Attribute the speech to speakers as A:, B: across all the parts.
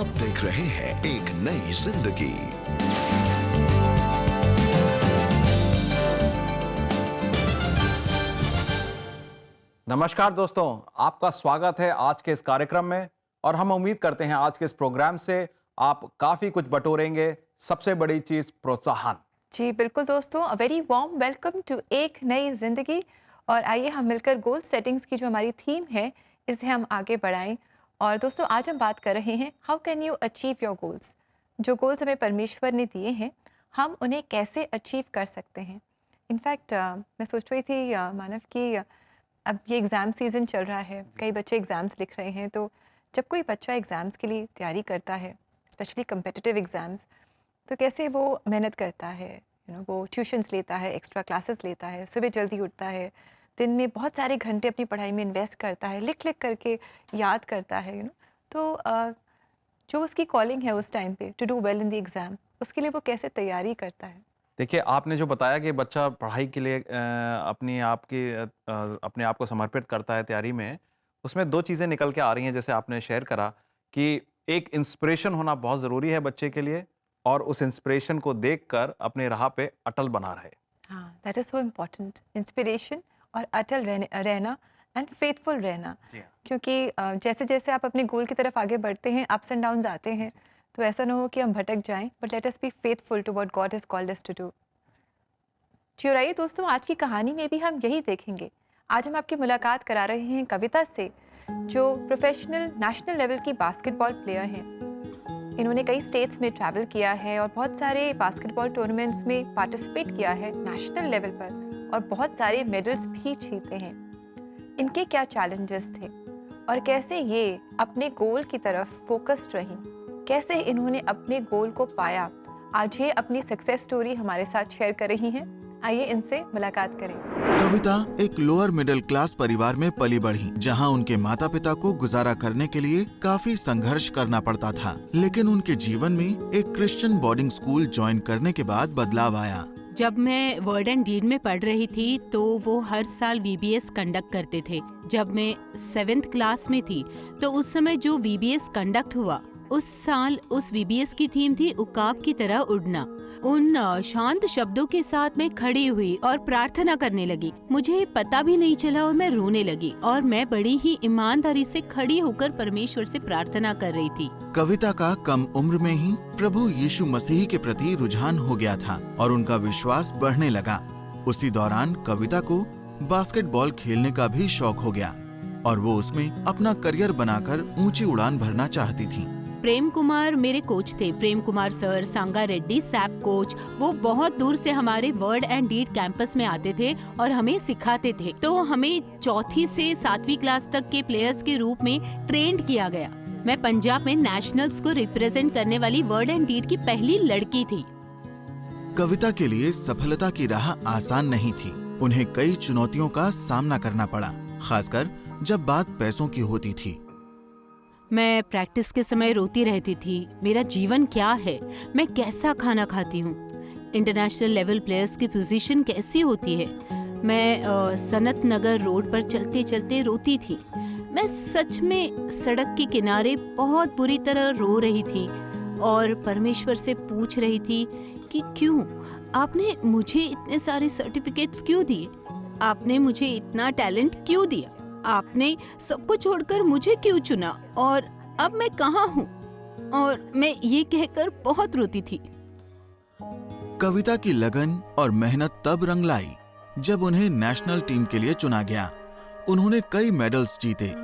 A: आप देख रहे हैं एक नई जिंदगी।
B: नमस्कार दोस्तों, आपका स्वागत है आज के इस कार्यक्रम में और हम उम्मीद करते हैं आज के इस प्रोग्राम से आप काफी कुछ बटोरेंगे। सबसे बड़ी चीज प्रोत्साहन।
C: जी बिल्कुल दोस्तों, a very warm welcome to एक नई ज़िंदगी। और आइए हम मिलकर गोल सेटिंग्स की जो हमारी थीम है इसे हम आगे बढ़ाएं। और दोस्तों आज हम बात कर रहे हैं how can you achieve your goals. जो गोल्स हमें परमेश्वर ने दिए हैं हम उन्हें कैसे अचीव कर सकते हैं। इनफैक्ट मैं सोच रही थी मानव कि अब ये एग्ज़ाम सीज़न चल रहा है, कई बच्चे एग्ज़ाम्स लिख रहे हैं। तो जब कोई बच्चा एग्ज़ाम्स के लिए तैयारी करता है, स्पेशली कम्पिटिटिव एग्ज़ाम्स, तो कैसे वो मेहनत करता है, वो ट्यूशन्स लेता है, एक्स्ट्रा क्लासेस लेता है, सुबह जल्दी उठता है, दिन में बहुत सारे घंटे अपनी पढ़ाई में इन्वेस्ट करता है, लिख लिख करके याद करता है। तो जो उसकी कॉलिंग है उस टाइम पे to do well in the exam, उसके लिए वो कैसे तैयारी करता है।
B: देखिए, आपने जो बताया कि बच्चा पढ़ाई के लिए अपने आप को समर्पित करता है तैयारी में, उसमें दो चीज़ें निकल के आ रही हैं। जैसे आपने शेयर करा कि एक इंस्पिरेशन होना बहुत ज़रूरी है बच्चे के लिए और उस इंस्पिरेशन को देखकर अपने राह पे अटल बना रहे।
C: हाँ, that is so important, inspiration और अटल रहना एंड फेथफुल रहना।
B: जी हाँ।
C: क्योंकि जैसे जैसे आप अपने गोल की तरफ आगे बढ़ते हैं, अप्स एंड डाउन्स आते हैं, तो ऐसा ना हो कि हम भटक जाएं, but let us be faithful to what God has called us to do. जी और आइए दोस्तों, आज की कहानी में भी हम यही देखेंगे। आज हम आपकी मुलाकात करा रहे हैं कविता से, जो प्रोफेशनल नेशनल लेवल की बास्केटबॉल प्लेयर हैं। इन्होंने कई स्टेट्स में ट्रैवल किया है और बहुत सारे बास्केटबॉल टूर्नामेंट्स में पार्टिसिपेट किया है नेशनल लेवल पर और बहुत सारे मेडल्स भी जीते हैं। इनके क्या चैलेंजेस थे और कैसे ये अपने गोल की तरफ फोकस्ड रहीं, कैसे इन्होंने अपने गोल को पाया, आज ये अपनी सक्सेस स्टोरी हमारे साथ शेयर कर रही हैं। आइए इनसे मुलाकात करें।
D: कविता एक लोअर मिडिल क्लास परिवार में पली बढ़ी, जहां उनके माता पिता को गुजारा करने के लिए काफी संघर्ष करना पड़ता था। लेकिन उनके जीवन में एक क्रिश्चियन बोर्डिंग स्कूल ज्वाइन करने के बाद बदलाव आया।
E: जब मैं वर्ड एंड डीड में पढ़ रही थी तो वो हर साल VBS कंडक्ट करते थे। जब मैं 7th क्लास में थी तो उस समय जो VBS कंडक्ट हुआ, उस साल उस VBS की थीम थी उकाब की तरह उड़ना। उन शांत शब्दों के साथ मैं खड़ी हुई और प्रार्थना करने लगी। मुझे पता भी नहीं चला और मैं रोने लगी और मैं बड़ी ही ईमानदारी से खड़ी होकर परमेश्वर से प्रार्थना कर रही थी।
D: कविता का कम उम्र में ही प्रभु यीशु मसीह के प्रति रुझान हो गया था और उनका विश्वास बढ़ने लगा। उसी दौरान कविता को बास्केटबॉल खेलने का भी शौक हो गया और वो उसमें अपना करियर बनाकर ऊंची उड़ान भरना चाहती थी।
E: प्रेम कुमार मेरे कोच थे, प्रेम कुमार सर, सांगा रेड्डी सैप कोच। वो बहुत दूर से हमारे वर्ड एंड डीड कैंपस में आते थे और हमें सिखाते थे। तो हमें 4th से 7वीं क्लास तक के प्लेयर्स के रूप में ट्रेंड किया गया। मैं पंजाब में नेशनल्स को रिप्रेजेंट करने वाली वर्ड एंड डीड की पहली लड़की थी।
D: कविता के लिए सफलता की राह आसान नहीं थी। उन्हें कई चुनौतियों का सामना करना पड़ा, खासकर जब बात पैसों की होती थी।
E: मैं प्रैक्टिस के समय रोती रहती थी, मेरा जीवन क्या है, मैं कैसा खाना खाती हूँ, इंटरनेशनल लेवल प्लेयर्स की पोजीशन कैसी होती है। मैं सनत नगर रोड पर चलते चलते रोती थी। मैं सच में सड़क के किनारे बहुत बुरी तरह रो रही थी और परमेश्वर से पूछ रही थी कि क्यों आपने मुझे इतने सारे सर्टिफिकेट्स क्यों दिए, आपने मुझे इतना टैलेंट क्यों दिया, आपने सबको छोड़कर मुझे क्यों चुना और अब मैं कहाँ हूँ। और मैं ये कहकर बहुत रोती थी।
D: कविता की लगन और मेहनत तब रंग लाई जब उन्हें नेशनल टीम के लिए चुना गया। उन्होंने कई मेडल्स जीते।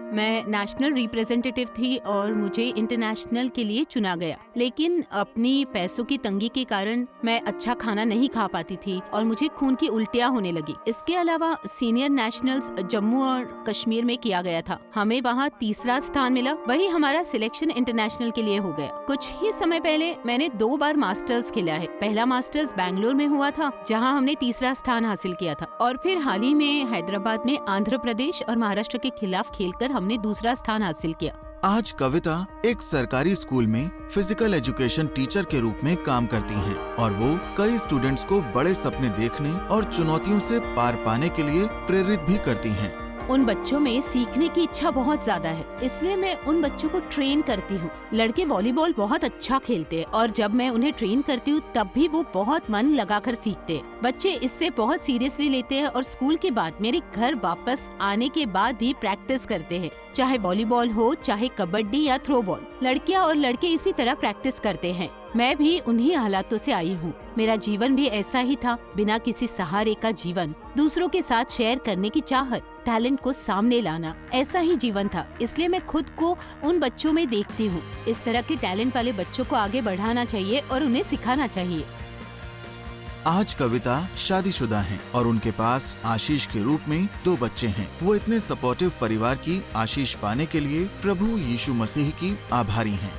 E: मैं नेशनल रिप्रेजेंटेटिव थी और मुझे इंटरनेशनल के लिए चुना गया। लेकिन अपनी पैसों की तंगी के कारण मैं अच्छा खाना नहीं खा पाती थी और मुझे खून की उल्टियां होने लगी। इसके अलावा सीनियर नेशनल्स जम्मू और कश्मीर में किया गया था। हमें वहां 3रा स्थान मिला, वही हमारा सिलेक्शन इंटरनेशनल के लिए हो गया। कुछ ही समय पहले मैंने 2 बार मास्टर्स खेला है। पहला मास्टर्स बैंगलोर में हुआ था जहाँ हमने 3रा स्थान हासिल किया था और फिर हाल ही में हैदराबाद में आंध्र प्रदेश और महाराष्ट्र के खिलाफ खेलकर हमने 2रा स्थान हासिल किया।
D: आज कविता एक सरकारी स्कूल में फिजिकल एजुकेशन टीचर के रूप में काम करती हैं और वो कई स्टूडेंट्स को बड़े सपने देखने और चुनौतियों से पार पाने के लिए प्रेरित भी करती हैं।
E: उन बच्चों में सीखने की इच्छा बहुत ज्यादा है, इसलिए मैं उन बच्चों को ट्रेन करती हूँ। लड़के वॉलीबॉल बहुत अच्छा खेलते हैं और जब मैं उन्हें ट्रेन करती हूँ तब भी वो बहुत मन लगाकर सीखते हैं। बच्चे इससे बहुत सीरियसली लेते हैं और स्कूल के बाद मेरे घर वापस आने के बाद भी प्रैक्टिस करते हैं, चाहे वॉलीबॉल हो, चाहे कबड्डी या थ्रो बॉल। लड़कियां और लड़के इसी तरह प्रैक्टिस करते हैं। मैं भी उन्हीं हालातों से आई हूँ। मेरा जीवन भी ऐसा ही था, बिना किसी सहारे का जीवन, दूसरों के साथ शेयर करने की चाहत, टैलेंट को सामने लाना, ऐसा ही जीवन था। इसलिए मैं खुद को उन बच्चों में देखती हूँ। इस तरह के टैलेंट वाले बच्चों को आगे बढ़ाना चाहिए और उन्हें सिखाना चाहिए।
D: आज कविता शादीशुदा हैं और उनके पास आशीष के रूप में 2 बच्चे हैं। वो इतने सपोर्टिव परिवार की आशीष पाने के लिए प्रभु यीशु मसीह की आभारी हैं।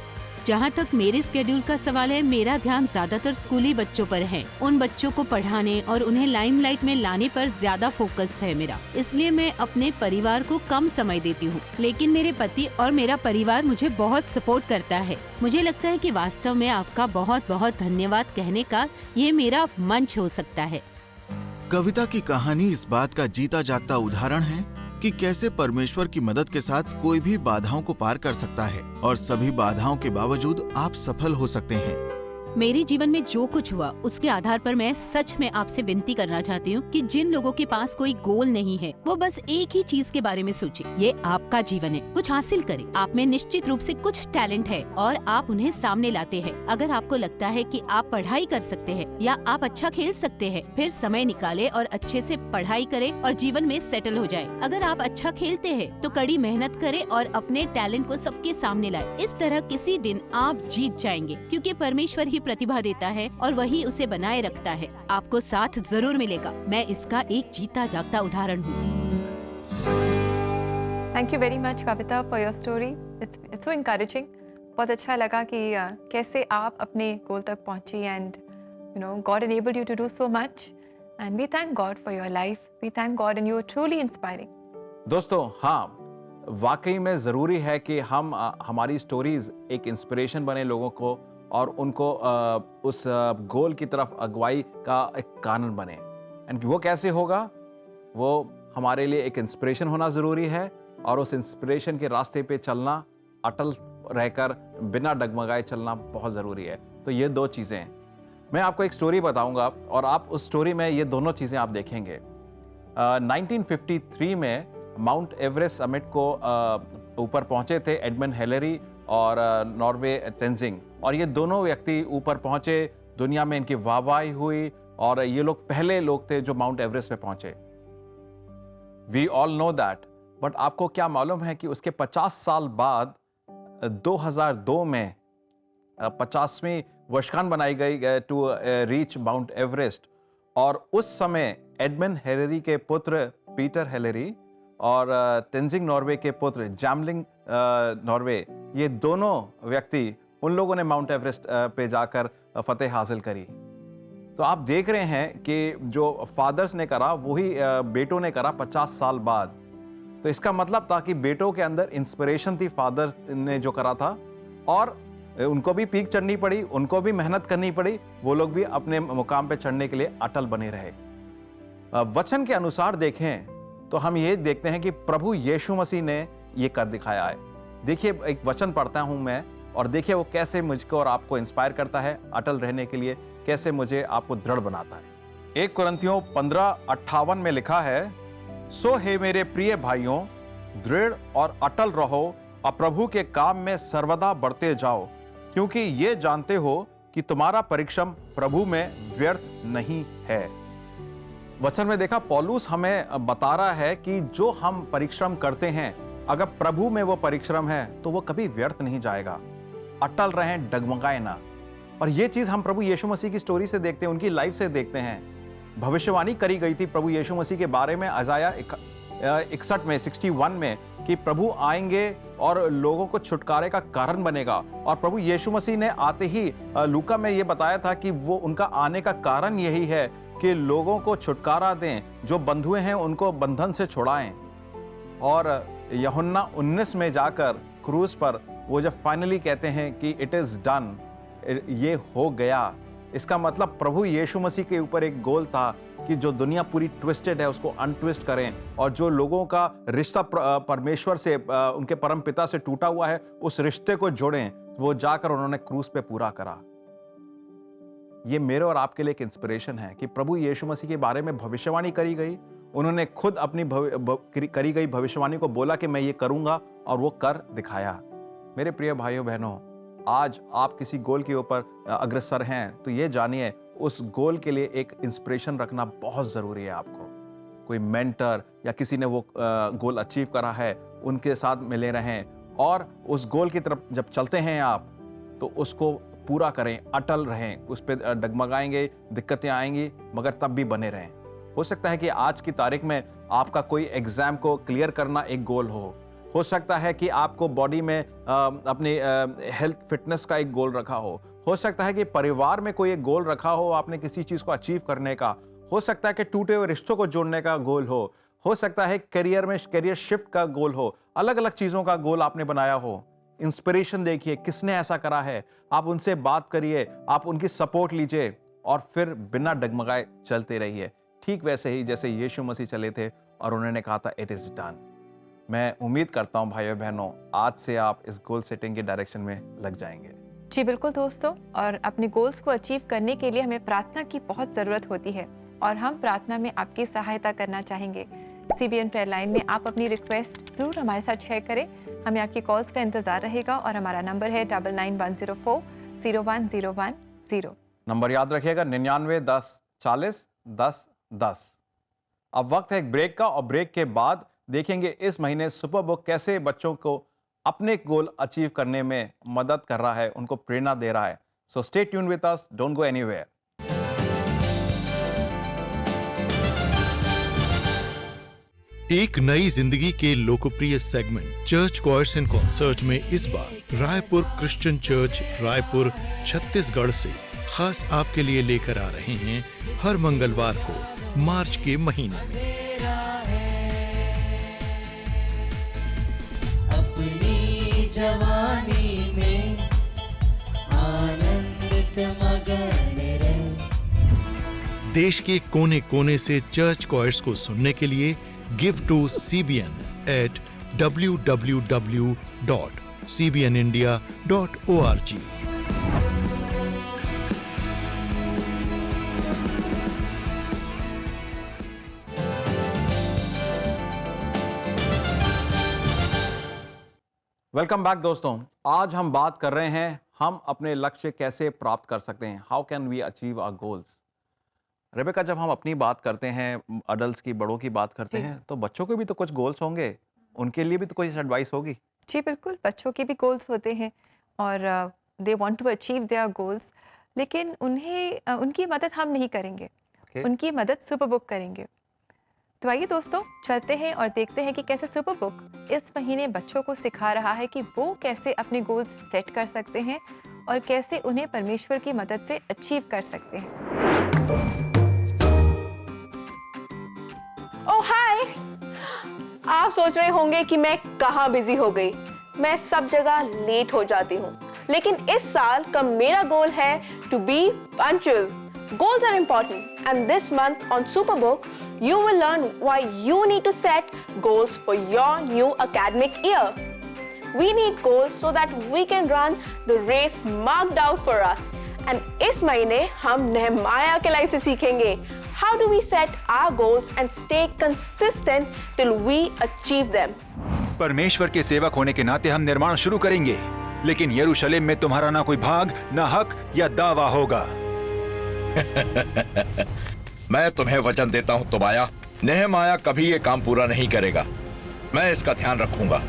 E: जहाँ तक मेरे स्केड्यूल का सवाल है, मेरा ध्यान ज्यादातर स्कूली बच्चों पर है। उन बच्चों को पढ़ाने और उन्हें लाइमलाइट में लाने पर ज्यादा फोकस है मेरा, इसलिए मैं अपने परिवार को कम समय देती हूँ। लेकिन मेरे पति और मेरा परिवार मुझे बहुत सपोर्ट करता है। मुझे लगता है कि वास्तव में आपका बहुत बहुत धन्यवाद कहने का ये मेरा मंच हो सकता है।
D: कविता की कहानी इस बात का जीता जागता उदाहरण है कि कैसे परमेश्वर की मदद के साथ कोई भी बाधाओं को पार कर सकता है और सभी बाधाओं के बावजूद आप सफल हो सकते हैं।
E: मेरे जीवन में जो कुछ हुआ उसके आधार पर मैं सच में आपसे विनती करना चाहती हूँ कि जिन लोगों के पास कोई गोल नहीं है वो बस एक ही चीज के बारे में सोचे। ये आपका जीवन है, कुछ हासिल करें। आप में निश्चित रूप से कुछ टैलेंट है और आप उन्हें सामने लाते हैं। अगर आपको लगता है कि आप पढ़ाई कर सकते हैं या आप अच्छा खेल सकते हैं, फिर समय निकाले और अच्छे से पढ़ाई करें और जीवन में सेटल हो जाए। अगर आप अच्छा खेलते हैं तो कड़ी मेहनत करें और अपने टैलेंट को सबके सामने लाए। इस तरह किसी दिन आप जीत जाएंगे, क्योंकि परमेश्वर ही प्रतिभा देता है और वही उसे बनाए रखता है। आपको साथ जरूर मिलेगा। मैं इसका एक जीता जागता उदाहरण हूँ।
C: Thank you very much Kavita for your story. It's so encouraging. बहुत अच्छा लगा कि कैसे आप अपने गोल तक पहुंची and you know God enabled you to do so much and we thank God for your life. We thank God and you are truly inspiring.
B: दोस्तों, हाँ, वाकई में ज़रूरी है कि हम हमारी स्टोरीज एक इंस्पिरेशन बने लोगों को और उनको उस गोल की तरफ अगुवाई का एक कारण बने। एंड वो कैसे होगा? वो हमारे लिए एक इंस्पिरेशन होना ज़रूरी है और उस इंस्पिरेशन के रास्ते पे चलना, अटल रहकर बिना डगमगाए चलना बहुत ज़रूरी है। तो ये 2 चीज़ें हैं। मैं आपको एक स्टोरी बताऊंगा और आप उस स्टोरी में ये दोनों चीज़ें आप देखेंगे। 1953 में माउंट एवरेस्ट समिट को ऊपर पहुंचे थे एडमंड हिलेरी और नॉर्वे तेंजिंग, और ये दोनों व्यक्ति ऊपर पहुंचे, दुनिया में इनकी वाहवाही हुई और ये लोग पहले लोग थे जो माउंट एवरेस्ट पे पहुंचे। We all know that. But आपको क्या मालूम है कि उसके 50 साल बाद 2002 में 50वीं वर्षगांठ बनाई गई टू रीच माउंट एवरेस्ट, और उस समय एडमंड हिलेरी के पुत्र पीटर हिलेरी और तेंजिंग नॉर्वे के पुत्र जैमलिंग नॉर्वे, ये दोनों व्यक्ति, उन लोगों ने माउंट एवरेस्ट पे जाकर फतेह हासिल करी। तो आप देख रहे हैं कि जो फादर्स ने करा वही बेटों ने करा 50 साल बाद। तो इसका मतलब था कि बेटों के अंदर इंस्पिरेशन थी फादर ने जो करा था, और उनको भी पीक चढ़नी पड़ी, उनको भी मेहनत करनी पड़ी, वो लोग भी अपने मुकाम पे चढ़ने के लिए अटल बने रहे। वचन के अनुसार देखें तो हम ये देखते हैं कि प्रभु यीशु मसीह ने ये कर दिखाया है। देखिए, एक वचन पढ़ता हूं मैं और देखिए वो कैसे मुझको और आपको इंस्पायर करता है अटल रहने के लिए, कैसे मुझे आपको दृढ़ बनाता है। 1 कुरिन्थियों 15:58 में लिखा है, सो हे मेरे प्रिय भाइयों, दृढ़ और अटल रहो और प्रभु के काम में सर्वदा बढ़ते जाओ, क्योंकि ये जानते हो कि तुम्हारा परिश्रम प्रभु में व्यर्थ नहीं है। वचन में देखा, पौलुस हमें बता रहा है कि जो हम परिश्रम करते हैं, अगर प्रभु में वो परिश्रम है तो वो कभी व्यर्थ नहीं जाएगा। अटल रहें, डगमगाए ना। और ये चीज हम प्रभु यीशु मसीह की स्टोरी से देखते हैं, उनकी लाइफ से देखते हैं। भविष्यवाणी करी गई थी प्रभु यीशु मसीह के बारे में अजाया 61 में कि प्रभु आएंगे और लोगों को छुटकारे का कारण बनेगा। और प्रभु यीशु मसीह ने आते ही लूका में ये बताया था कि वो उनका आने का कारण यही है कि लोगों को छुटकारा दें, जो बंधुए हैं उनको बंधन से छुड़ाएं। और यूहन्ना 19 में जाकर क्रूस पर वो जब फाइनली कहते हैं कि इट इज डन, ये हो गया, इसका मतलब प्रभु यीशु मसीह के ऊपर एक गोल था कि जो दुनिया पूरी ट्विस्टेड है उसको अनट्विस्ट करें, और जो लोगों का रिश्ता परमेश्वर से, उनके परम पिता से टूटा हुआ है, उस रिश्ते को जोड़ें। वो जाकर उन्होंने क्रूस पे पूरा करा। ये मेरे और आपके लिए एक इंस्पिरेशन है कि प्रभु यीशु मसीह के बारे में भविष्यवाणी करी गई, उन्होंने खुद अपनी करी गई भविष्यवाणी को बोला कि मैं ये करूंगा, और वो कर दिखाया। मेरे प्रिय भाइयों बहनों, आज आप किसी गोल के ऊपर अग्रसर हैं तो ये जानिए उस गोल के लिए एक इंस्पिरेशन रखना बहुत ज़रूरी है। आपको कोई मेंटर या किसी ने वो गोल अचीव करा है, उनके साथ मिले रहें, और उस गोल की तरफ जब चलते हैं आप तो उसको पूरा करें, अटल रहें। उस पर डगमगाएंगे, दिक्कतें आएंगी, मगर तब भी बने रहें। हो सकता है कि आज की तारीख में आपका कोई एग्जाम को क्लियर करना एक गोल हो सकता है कि आपको बॉडी में अपनी हेल्थ फिटनेस का एक गोल रखा हो सकता है कि परिवार में कोई एक गोल रखा हो आपने किसी चीज को अचीव करने का, हो सकता है कि टूटे हुए रिश्तों को जोड़ने का गोल हो सकता है करियर में करियर शिफ्ट का गोल हो, अलग अलग चीजों का गोल आपने बनाया हो। इंस्पिरेशन देखिए किसने ऐसा करा है, आप उनसे बात करिए, आप उनकी सपोर्ट लीजिए, और फिर बिना डगमगाए चलते रहिए, ठीक वैसे ही जैसे यीशु मसीह चले थे और उन्होंने कहा था इट इज डन। मैं उम्मीद करता हूं भाइयों बहनों, आज से आप इस गोल सेटिंग के डायरेक्शन में लग जाएंगे।
C: जी बिल्कुल दोस्तों, और अपने गोल्स को अचीव करने के लिए हमें प्रार्थना की बहुत ज़रूरत होती है, और हम प्रार्थना में आपकी सहायता करना चाहेंगे। CBN प्रेयर लाइन में आप अपनी रिक्वेस्ट ज़रूर हमारे साथ शेयर करें, हमें आपकी कॉल्स का इंतज़ार रहेगा, और हमारा नंबर है 9910401010।
B: नंबर याद रखिएगा 99 10 40 10 10। अब वक्त है एक ब्रेक का, और ब्रेक के बाद देखेंगे इस महीने सुपर बुक कैसे बच्चों को अपने गोल अचीव करने में मदद कर रहा है, उनको प्रेरणा दे रहा है। So stay tune with us, don't go anywhere.
F: एक नई जिंदगी के लोकप्रिय segment church choirs and concert में इस बार रायपुर क्रिश्चियन चर्च रायपुर छत्तीसगढ़ से खास आपके लिए लेकर आ रहे हैं हर मंगलवार को मार्च के महीने में।
G: अपनी जवानी में आनंदित मगन रहे।
F: देश के कोने कोने से चर्च कॉयर्स को सुनने के लिए give to CBN at www.cbnindia.org।
B: Welcome back दोस्तों, आज हम बात कर रहे हैं हम अपने लक्ष्य कैसे प्राप्त कर सकते हैं, how can we achieve our goals. Rebecca, जब हम अपनी बात करते हैं, अडल्ट्स की, बड़ों की बात करते हैं, तो बच्चों के भी तो कुछ गोल्स होंगे, उनके लिए भी तो कोई एडवाइस होगी।
C: जी बिल्कुल, बच्चों के भी गोल्स होते हैं और they want to achieve their goals, लेकिन उन्हें उनकी मदद हम नहीं करेंगे, उनकी मदद सुपर बुक करेंगे। तो आइए दोस्तों चलते हैं और देखते हैं कि कैसे सुपर बुक इस महीने बच्चों को सिखा रहा है कि वो कैसे अपने गोल्स सेट कर सकते हैं और कैसे उन्हें परमेश्वर की मदद से अचीव कर सकते हैं।
H: ओह हाय, आप सोच रहे होंगे कि मैं कहाँ बिजी हो गई। मैं सब जगह लेट हो जाती हूँ, लेकिन इस साल का मेरा गोल है to be punctual. Goals are important, and this month on Superbook, you will learn why you need to set goals for your new academic year. We need goals so that we can run the race marked out for us. And इस महीने हम नेहमाया के life से सीखेंगे how do we set our goals and stay consistent till we achieve them.
I: परमेश्वर के सेवक होने के नाते हम निर्माण शुरू करेंगे, लेकिन यरूशलेम में तुम्हारा ना कोई भाग, ना हक या दावा होगा।
J: मैं तुम्हें वचन देता हूँ तोबाया, नेहमाया कभी ये काम पूरा नहीं करेगा। मैं इसका ध्यान रखूंगा।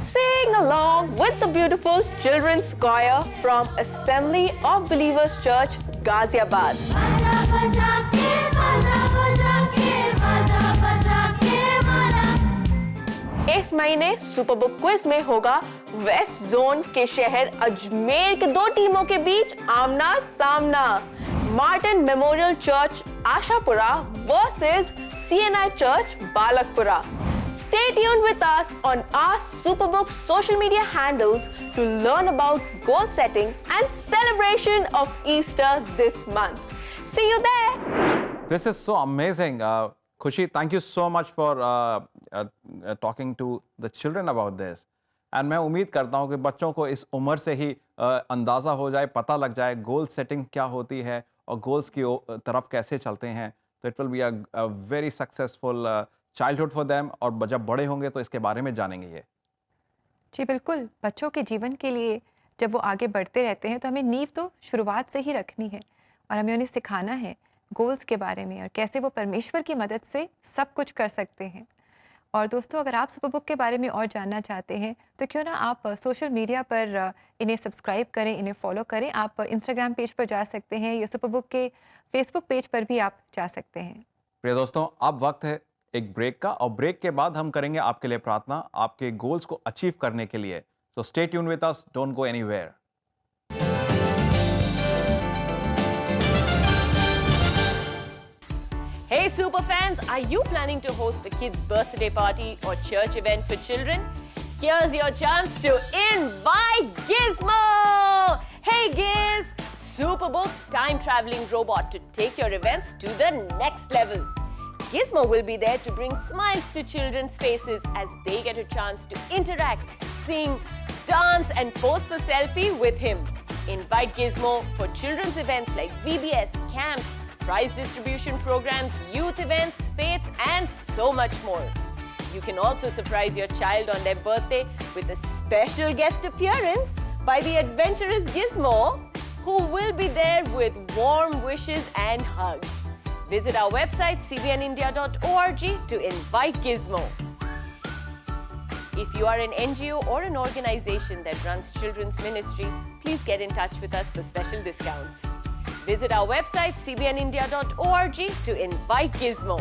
H: Sing along with the beautiful children's choir from Assembly of Believers Church, Ghaziabad. इस महीने सुपरबुक क्विज में होगा वेस्ट जोन के शहर अजमेर के दो टीमों के बीच आमना सामना। Martin memorial church Ashapura versus CNI church Balakpura. Stay Stay tuned with us on our Superbook social media handles to learn about goal setting and celebration of Easter this month. See you there.
B: This is so amazing. Khushi, thank you so much for talking to the children about this. And मैं उम्मीद करता हूँ कि बच्चों को इस उम्र से ही अंदाज़ा हो जाए, पता लग जाए गोल सेटिंग क्या होती है और गोल्स की तरफ कैसे चलते हैं. तो it will be a very successful childhood for them. और जब बड़े होंगे तो इसके बारे में जानेंगे ये.
C: जी बिल्कुल, बच्चों के जीवन के लिए जब वो आगे बढ़ते रहते हैं तो हमें नींव तो शुरुआत से ही रखनी है और हमें उन्हें सिखाना है गोल्स के बारे में और कैसे वो परमेश्वर की मदद से सब कुछ कर सकते हैं. और दोस्तों, अगर आप सुपरबुक के बारे में और जानना चाहते हैं तो क्यों ना आप सोशल मीडिया पर इन्हें सब्सक्राइब करें, इन्हें फॉलो करें. आप इंस्टाग्राम पेज पर जा सकते हैं या सुपरबुक के फेसबुक पेज पर भी आप जा सकते हैं.
B: प्रिय दोस्तों, अब वक्त है एक ब्रेक का और ब्रेक के बाद हम करेंगे आपके लिए प्रार्थना आपके गोल्स को अचीव करने के लिए. So stay tune with us, don't go anywhere.
K: Hey Superfans, are you planning to host a kid's birthday party or church event for children? Here's your chance to invite Gizmo! Hey Giz! Superbook's time-traveling robot to take your events to the next level. Gizmo will be there to bring smiles to children's faces as they get a chance to interact, sing, dance and pose for selfie with him. Invite Gizmo for children's events like VBS, camps, prize distribution programs, youth events, fates, and so much more. You can also surprise your child on their birthday with a special guest appearance by the adventurous Gizmo, who will be there with warm wishes and hugs. Visit our website cbnindia.org to invite Gizmo. If you are an NGO or an organization that runs children's ministry, please get in touch with us for special discounts. Visit our website cbnindia.org to invite Gizmo.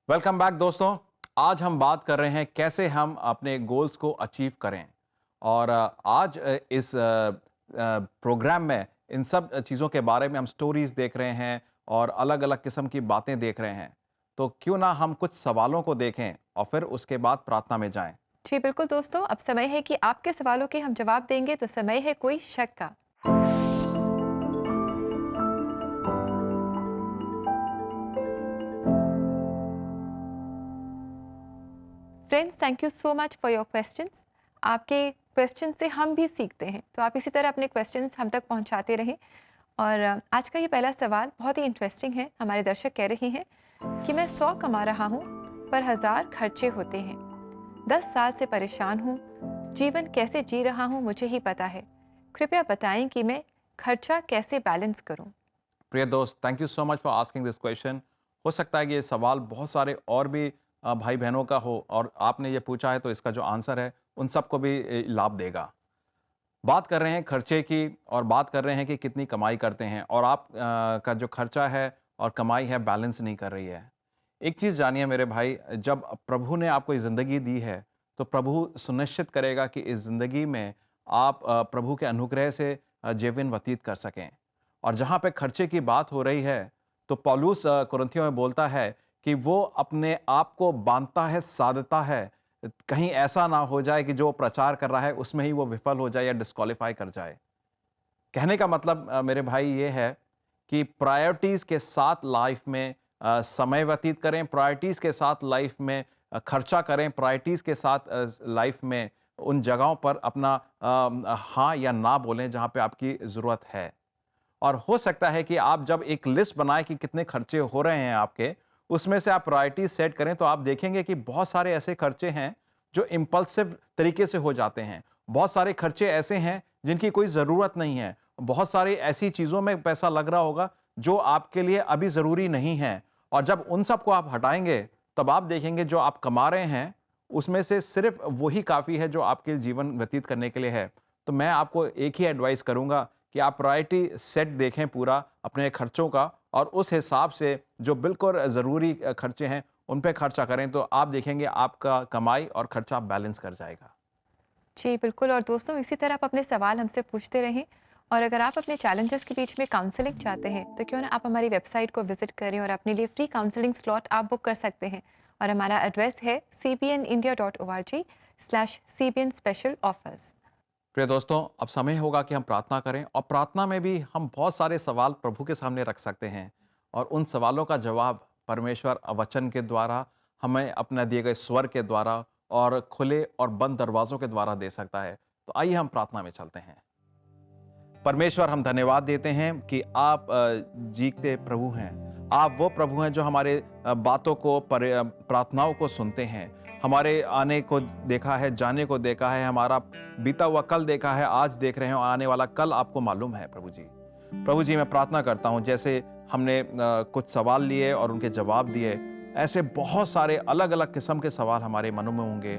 B: Welcome back दोस्तों. आज हम बात कर रहे हैं कैसे हम अपने गोल्स को अचीव करें. और आज इस प्रोग्राम में इन सब चीज़ों के बारे में हम स्टोरीज देख रहे हैं और अलग अलग किस्म की बातें देख रहे हैं. तो क्यों ना हम कुछ सवालों को देखें और फिर उसके बाद प्रार्थना में जाएं.
C: जी बिल्कुल दोस्तों, अब समय है कि आपके सवालों के हम जवाब देंगे. तो समय है कोई शक का. Friends, thank you so much for your questions. आपके क्वेश्चन से हम भी सीखते हैं, तो आप इसी तरह अपने क्वेश्चंस हम तक पहुंचाते रहें. और आज का ये पहला सवाल बहुत ही इंटरेस्टिंग है. हमारे दर्शक कह रहे हैं कि मैं 100 कमा रहा हूँ पर 1000 खर्चे होते हैं. 10 साल से परेशान हूँ. जीवन कैसे जी रहा हूँ मुझे ही पता है. कृपया बताएं कि मैं खर्चा कैसे बैलेंस करूँ.
B: प्रिय दोस्त, thank you so much for asking this question. हो सकता है कि ये सवाल बहुत सारे और भी भाई बहनों का हो और आपने ये पूछा है तो इसका जो आंसर है उन सबको भी लाभ देगा. बात कर रहे हैं खर्चे की और बात कर रहे हैं कि कितनी कमाई करते हैं और आप का जो खर्चा है और कमाई है बैलेंस नहीं कर रही है. एक चीज़ जानिए मेरे भाई, जब प्रभु ने आपको ये ज़िंदगी दी है तो प्रभु सुनिश्चित करेगा कि इस ज़िंदगी में आप प्रभु के अनुग्रह से जीवन व्यतीत कर सकें. और जहाँ पे खर्चे की बात हो रही है तो पौलुस कुरिन्थियों में बोलता है कि वो अपने आप को बांधता है, साधता है, कहीं ऐसा ना हो जाए कि जो प्रचार कर रहा है उसमें ही वो विफल हो जाए या डिस्क्वालीफाई कर जाए. कहने का मतलब मेरे भाई ये है कि प्रायोरिटीज़ के साथ लाइफ में समय व्यतीत करें, प्रायोरिटीज़ के साथ लाइफ में खर्चा करें, प्रायोरिटीज़ के साथ लाइफ में उन जगहों पर अपना हाँ या ना बोलें जहाँ पे आपकी ज़रूरत है. और हो सकता है कि आप जब एक लिस्ट बनाएं कि कितने खर्चे हो रहे हैं आपके, उसमें से आप प्रायोरिटी सेट करें तो आप देखेंगे कि बहुत सारे ऐसे खर्चे हैं जो इम्पल्सिव तरीके से हो जाते हैं। बहुत सारे खर्चे ऐसे हैं जिनकी कोई ज़रूरत नहीं है। बहुत सारी ऐसी चीज़ों में पैसा लग रहा होगा जो आपके लिए अभी ज़रूरी नहीं है, और जब उन सब को आप हटाएंगे तब आप देखेंगे जो आप कमा रहे हैं उसमें से सिर्फ वही काफ़ी है जो आपके जीवन व्यतीत करने के लिए है। तो मैं आपको एक ही एडवाइस करूंगा कि आप प्रायोरिटी सेट देखें पूरा अपने खर्चों का, और उस हिसाब से जो बिल्कुल ज़रूरी खर्चे हैं उन पे खर्चा करें, तो आप देखेंगे आपका कमाई और खर्चा बैलेंस कर जाएगा।
C: जी बिल्कुल। और दोस्तों, इसी तरह आप अपने सवाल हमसे पूछते रहें, और अगर आप अपने चैलेंजेस के बीच में काउंसलिंग चाहते हैं तो क्यों ना आप हमारी वेबसाइट को विजिट करें और अपने लिए फ्री काउंसलिंग स्लॉट आप बुक कर सकते हैं। और हमारा एड्रेस है cbnindia.org/cbn special offers।
B: प्रिय दोस्तों, अब समय होगा कि हम प्रार्थना करें, और प्रार्थना में भी हम बहुत सारे सवाल प्रभु के सामने रख सकते हैं, और उन सवालों का जवाब परमेश्वर वचन के द्वारा, हमें अपना दिए गए स्वर के द्वारा और खुले और बंद दरवाज़ों के द्वारा दे सकता है। तो आइए हम प्रार्थना में चलते हैं। परमेश्वर, हम धन्यवाद देते हैं कि आप जीते प्रभु हैं। आप वो प्रभु हैं जो हमारे बातों को, प्रार्थनाओं को सुनते हैं। हमारे आने को देखा है, जाने को देखा है, हमारा बीता हुआ कल देखा है, आज देख रहे हैं, और आने वाला कल आपको मालूम है प्रभु जी। प्रभु जी, मैं प्रार्थना करता हूँ जैसे हमने कुछ सवाल लिए और उनके जवाब दिए, ऐसे बहुत सारे अलग अलग किस्म के सवाल हमारे मनों में होंगे।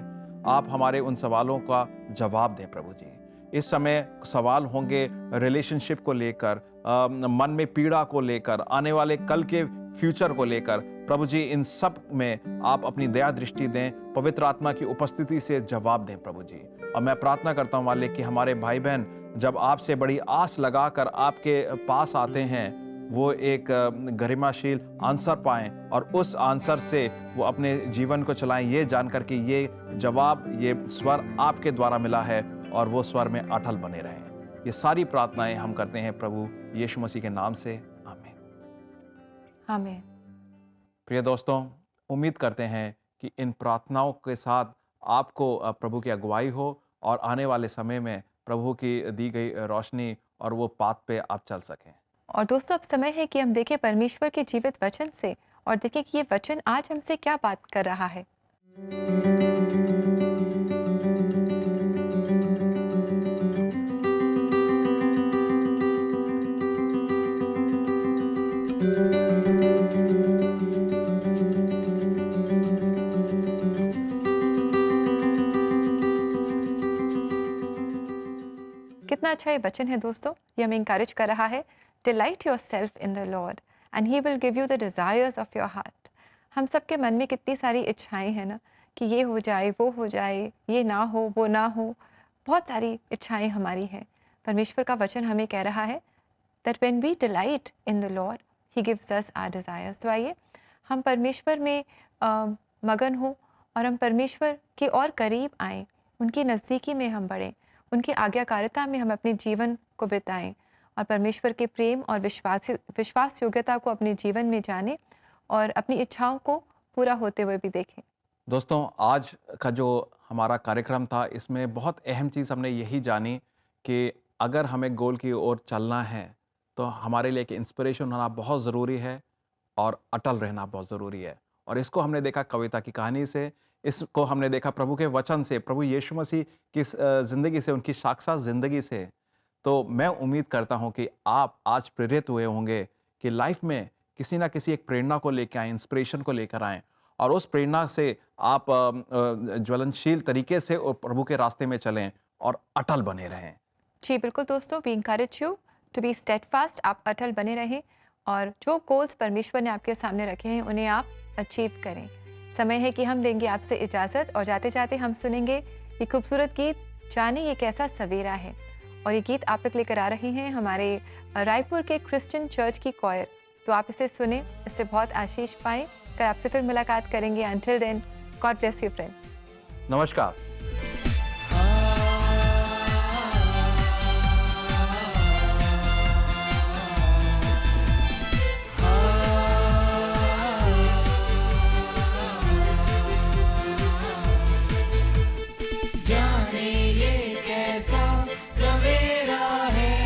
B: आप हमारे उन सवालों का जवाब दें प्रभु जी। इस समय सवाल होंगे रिलेशनशिप को लेकर, मन में पीड़ा को लेकर, आने वाले कल के फ्यूचर को लेकर। प्रभु जी, इन सब में आप अपनी दया दृष्टि दें, पवित्र आत्मा की उपस्थिति से जवाब दें प्रभु जी। और मैं प्रार्थना करता हूँ मालिक कि हमारे भाई बहन जब आपसे बड़ी आस लगाकर आपके पास आते हैं, वो एक गरिमाशील आंसर पाएं, और उस आंसर से वो अपने जीवन को चलाएं, ये जानकर कि ये जवाब, ये स्वर आपके द्वारा मिला है, और वो स्वर में अटल बने रहें। ये सारी प्रार्थनाएं हम करते हैं प्रभु यीशु मसीह के नाम से, आमीन।
C: आमीन।
B: प्रिय दोस्तों, उम्मीद करते हैं कि इन प्रार्थनाओं के साथ आपको प्रभु की अगुवाई हो, और आने वाले समय में प्रभु की दी गई रोशनी और वो पाथ पे आप चल सकें।
C: और दोस्तों, अब समय है कि हम देखें परमेश्वर के जीवित वचन से, और देखें कि ये वचन आज हमसे क्या बात कर रहा है। कितना अच्छा ये वचन है दोस्तों। ये हमें इंकरेज कर रहा है, delight yourself in the Lord and he will give you the desires of your heart. हम सबके मन में कितनी सारी इच्छाएं हैं ना, कि ये हो जाए, वो हो जाए, ये ना हो, वो ना हो, बहुत सारी इच्छाएं हमारी हैं। परमेश्वर का वचन हमें कह रहा है that when we delight in the Lord he gives us our desires. तो आइए हम परमेश्वर में मगन हो, और हम परमेश्वर के और करीब आएँ, उनकी नज़दीकी में हम बढ़ें, उनकी आज्ञाकारिता में हम अपने जीवन को बिताएं, और परमेश्वर के प्रेम और विश्वास योग्यता को अपने जीवन में जानें, और अपनी इच्छाओं को पूरा होते हुए भी देखें।
B: दोस्तों, आज का जो हमारा कार्यक्रम था, इसमें बहुत अहम चीज़ हमने यही जानी कि अगर हमें गोल की ओर चलना है तो हमारे लिए एक इंस्पिरेशन होना बहुत ज़रूरी है, और अटल रहना बहुत ज़रूरी है। और इसको हमने देखा कविता की कहानी से, इसको हमने देखा प्रभु के वचन से, प्रभु यीशु मसीह की ज़िंदगी से, उनकी साक्षात ज़िंदगी से। तो मैं उम्मीद करता हूं कि आप आज प्रेरित हुए होंगे कि लाइफ में किसी ना किसी एक प्रेरणा को लेकर आएँ, इंस्पिरेशन को लेकर आएँ, और उस प्रेरणा से आप ज्वलनशील तरीके से प्रभु के रास्ते में चलें और अटल बने रहें।
C: जी बिल्कुल दोस्तों, we encourage you to be steadfast. आप अटल बने रहें, और जो गोल्स परमेश्वर ने आपके सामने रखे हैं उन्हें आप अचीव करें। समय है कि हम लेंगे आपसे इजाज़त, और जाते जाते हम सुनेंगे ये खूबसूरत गीत, जाने ये कैसा सवेरा है। और ये गीत आप तक लेकर आ रही हैं हमारे रायपुर के क्रिश्चियन चर्च की कॉयर। तो आप इसे सुने, इससे बहुत आशीष पाएं। कल आपसे फिर मुलाकात करेंगे। Until then, God bless you friends.
B: नमस्कार।
G: जाने ये कैसा सवेरा है,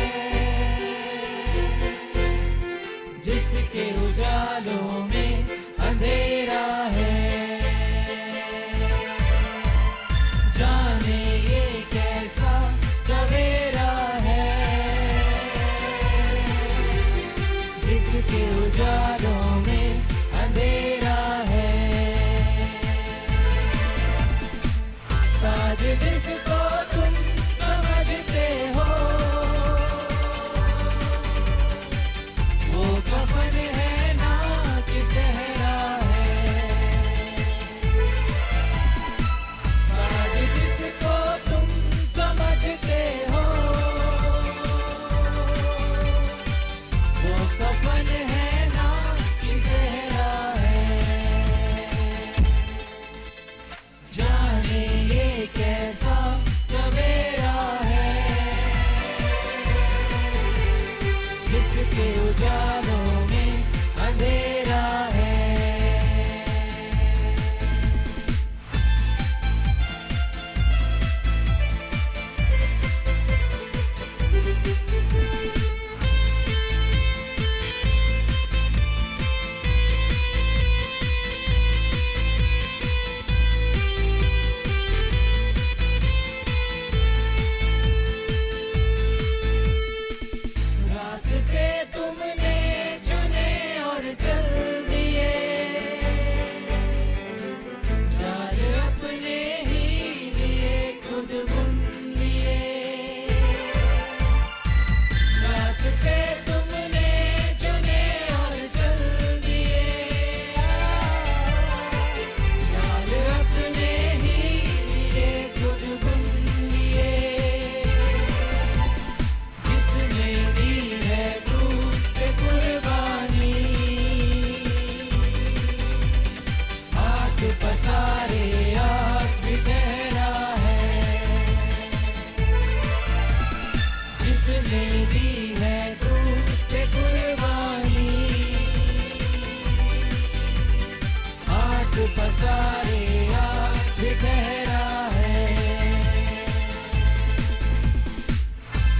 G: दुख पसारे ये ठहरा है।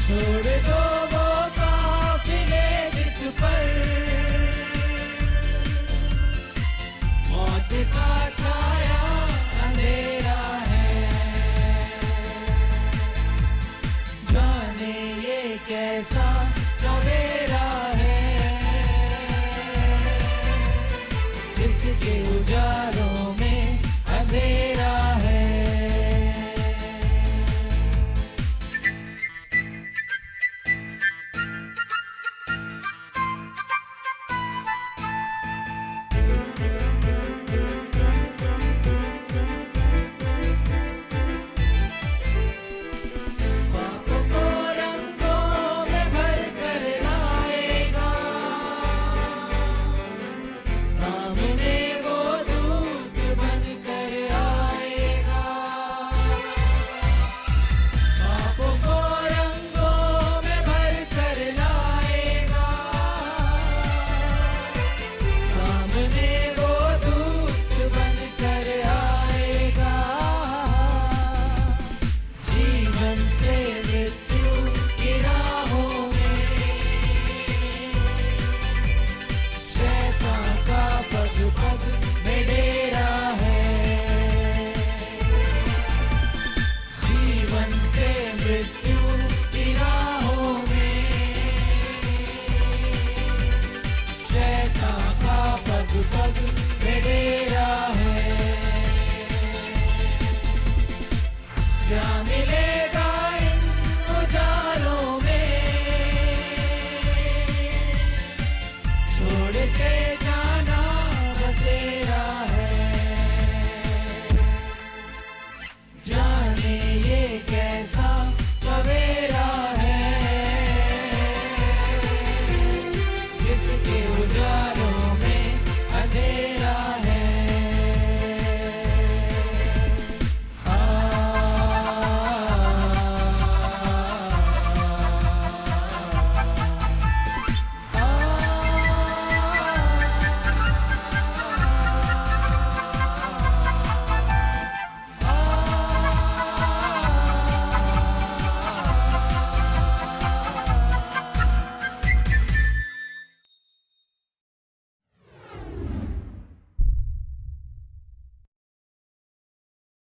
G: छोड़ दो वो काफिले जिस पर मौत का छाया अंधेरा है। जाने ये कैसा सवेरा है जिसके उजालों